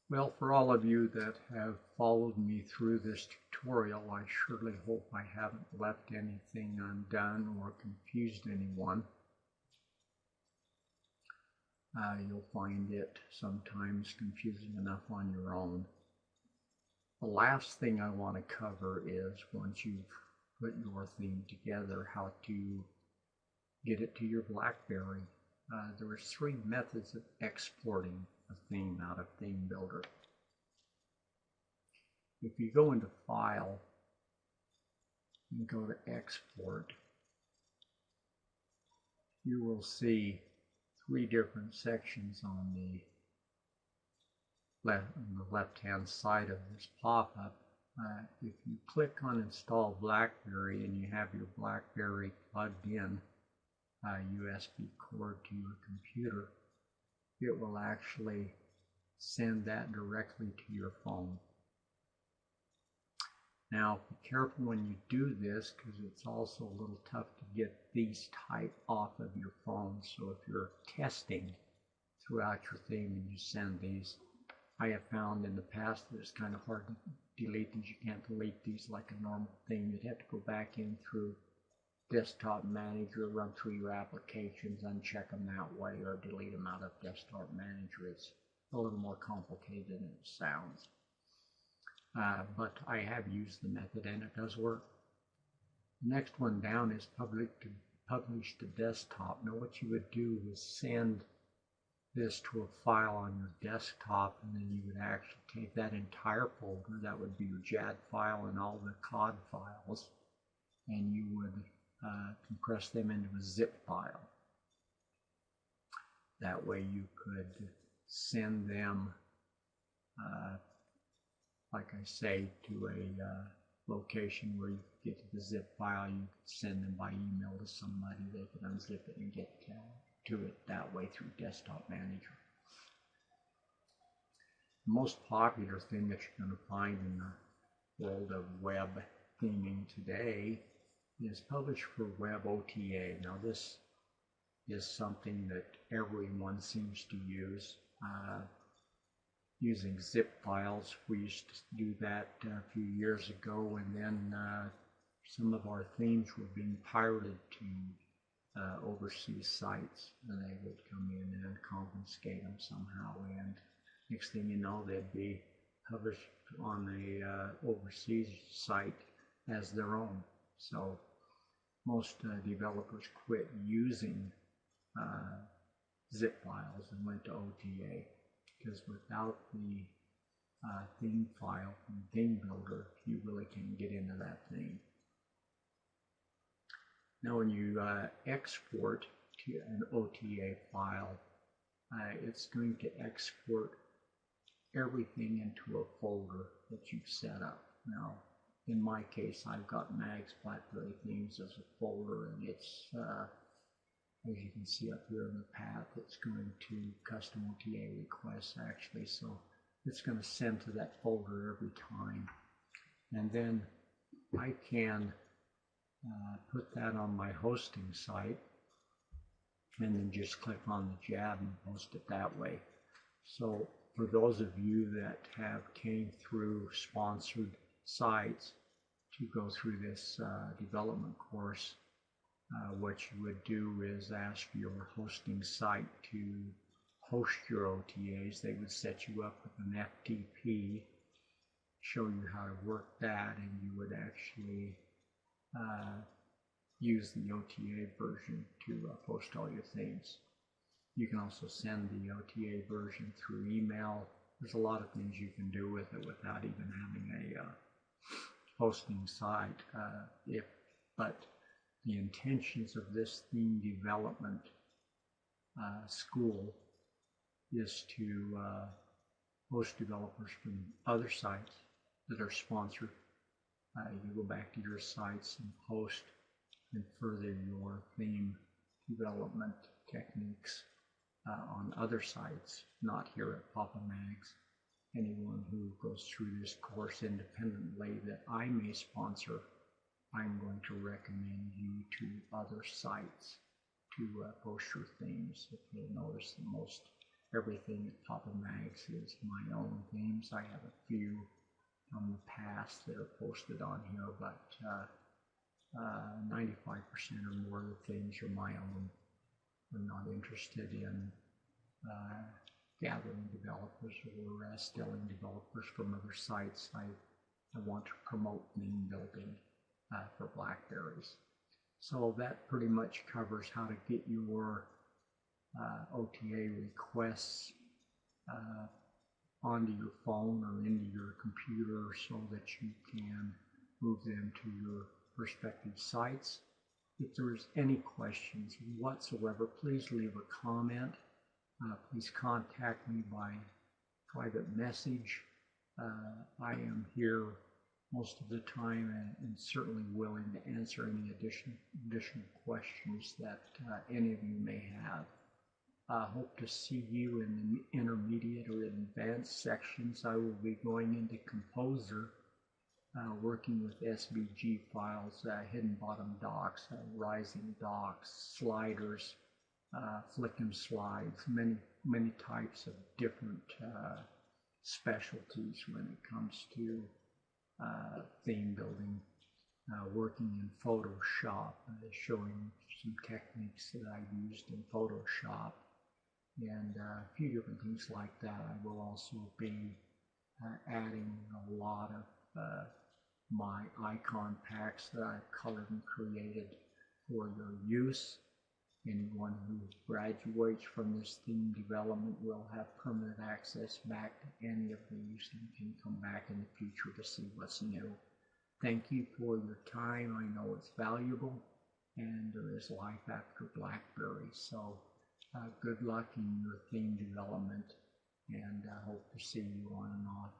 Well, for all of you that have followed me through this tutorial, I surely hope I haven't left anything undone or confused anyone. You'll find it sometimes confusing enough on your own. The last thing I want to cover is, once you've put your theme together, how to get it to your BlackBerry. There are three methods of exporting a theme out of Theme Builder. If you go into File and go to Export, you will see three different sections on the left-hand side of this pop-up. If you click on Install BlackBerry and you have your BlackBerry plugged in USB cord to your computer, it will actually send that directly to your phone. Now, be careful when you do this, because it's also a little tough to get these type off of your phone. So if you're testing throughout your theme and you send these, I have found in the past that it's kind of hard to delete these. You can't delete these like a normal theme. You'd have to go back in through Desktop Manager, run through your applications, uncheck them that way, or delete them out of Desktop Manager. It's a little more complicated than it sounds. But I have used the method and it does work. The next one down is publish to desktop. Now what you would do is send this to a file on your desktop, and then you would actually take that entire folder, that would be your JAD file and all the COD files, and you would compress them into a zip file. That way you could send them, like I say, to a location where you could get to the zip file. You could send them by email to somebody. They could unzip it and get to it that way through Desktop Manager. The most popular thing that you're going to find in the world of web theming today is Publish for Web OTA. Now this is something that everyone seems to use. Using zip files, we used to do that a few years ago, and then some of our themes were being pirated to overseas sites, and they would come in and confiscate them somehow, and next thing you know, they'd be published on a overseas site as their own. So most developers quit using zip files and went to OTA, because without the theme file from Theme Builder, you really can't get into that theme. Now when you export to an OTA file, it's going to export everything into a folder that you've set up. Now, in my case, I've got Mag's BlackBerry Themes as a folder, and it's, as you can see up here in the path, it's going to custom OTA requests actually, so it's going to send to that folder every time. And then I can put that on my hosting site, and then just click on the JAD and post it that way. So for those of you that have came through sponsored sites to go through this development course, what you would do is ask your hosting site to host your OTAs. They would set you up with an FTP, show you how to work that, and you would actually use the OTA version to post all your things. You can also send the OTA version through email. There's a lot of things you can do with it without even having a hosting site. But the intentions of this theme development school is to host developers from other sites that are sponsored. You go back to your sites and post and further your theme development techniques on other sites, not here at Papa Mags. Anyone who goes through this course independently that I may sponsor, I'm going to recommend you to other sites to post your themes. If you'll notice, the most everything at Papa Mags is my own themes. I have a few from the past that are posted on here, but 95% or more of the themes are my own. I'm not interested in gathering developers or stealing developers from other sites. I want to promote theme building for BlackBerries. So that pretty much covers how to get your OTA requests onto your phone or into your computer so that you can move them to your respective sites. If there's any questions whatsoever, please leave a comment. Please contact me by private message. I am here most of the time and certainly willing to answer any additional questions that any of you may have. I hope to see you in the intermediate or advanced sections. I will be going into Composer, working with SVG files, hidden bottom docks, rising docks, sliders, flick and slides, many types of different specialties when it comes to theme building, working in Photoshop, showing some techniques that I used in Photoshop, and a few different things like that. I will also be adding a lot of my icon packs that I've colored and created for your use. Anyone who graduates from this theme development will have permanent access back to any of these and can come back in the future to see what's new. Thank you for your time. I know it's valuable, and there is life after BlackBerry. So good luck in your theme development, and I hope to see you on and off